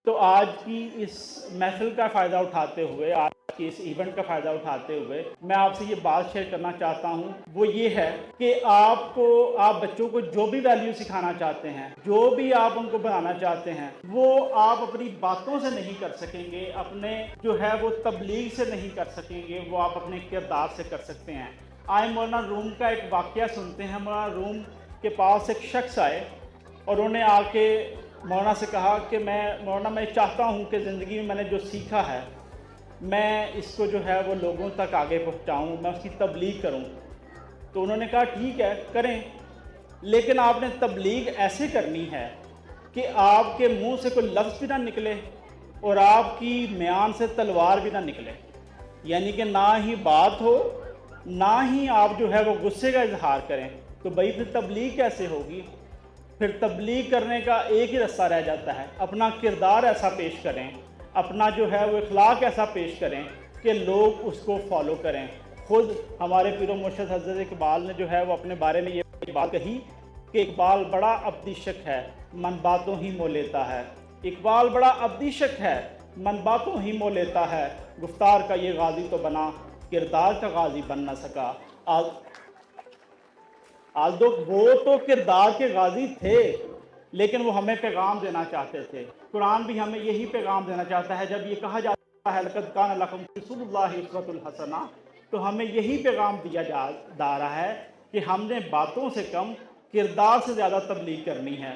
تو آج کی اس محفل کا فائدہ اٹھاتے ہوئے، آج کی اس ایونٹ کا فائدہ اٹھاتے ہوئے میں آپ سے یہ بات شیئر کرنا چاہتا ہوں، وہ یہ ہے کہ آپ بچوں کو جو بھی ویلیو سکھانا چاہتے ہیں، جو بھی آپ ان کو بنانا چاہتے ہیں، وہ آپ اپنی باتوں سے نہیں کر سکیں گے، اپنے جو ہے وہ تبلیغ سے نہیں کر سکیں گے، وہ آپ اپنے کردار سے کر سکتے ہیں۔ آئے مولانا روم کا ایک واقعہ سنتے ہیں۔ مولانا روم کے پاس ایک شخص آئے اور انہوں نے آ کے مولانا سے کہا کہ مولانا میں چاہتا ہوں کہ زندگی میں نے جو سیکھا ہے میں اس کو جو ہے وہ لوگوں تک آگے پہنچاؤں، میں اس کی تبلیغ کروں۔ تو انہوں نے کہا ٹھیک ہے کریں، لیکن آپ نے تبلیغ ایسے کرنی ہے کہ آپ کے منہ سے کوئی لفظ بھی نہ نکلے اور آپ کی میان سے تلوار بھی نہ نکلے، یعنی کہ نہ ہی بات ہو، نہ ہی آپ جو ہے وہ غصے کا اظہار کریں۔ تو بھئی پھر تبلیغ کیسے ہوگی؟ پھر تبلیغ کرنے کا ایک ہی رستہ رہ جاتا ہے، اپنا کردار ایسا پیش کریں، اپنا جو ہے وہ اخلاق ایسا پیش کریں کہ لوگ اس کو فالو کریں۔ خود ہمارے پیر و مرشد حضرت اقبال نے جو ہے وہ اپنے بارے میں یہ بات کہی کہ اقبال بڑا ابدی شک ہے، من باتوں ہی مو لیتا ہے۔ اقبال بڑا ابدی شک ہے، من باتوں ہی مو لیتا ہے، گفتار کا یہ غازی تو بنا، کردار کا غازی بن نہ سکا۔ وہ تو کردار کے غازی تھے، لیکن وہ ہمیں پیغام دینا چاہتے تھے۔ قرآن بھی ہمیں یہی پیغام دینا چاہتا ہے۔ جب یہ کہا جاتا ہے لَقَدْ كَانَ لَكُمْ فِي رَسُولِ اللَّهِ أُسْوَةٌ حَسَنَةٌ، تو ہمیں یہی پیغام دیا جا رہا ہے کہ ہم نے باتوں سے کم کردار سے زیادہ تبلیغ کرنی ہے۔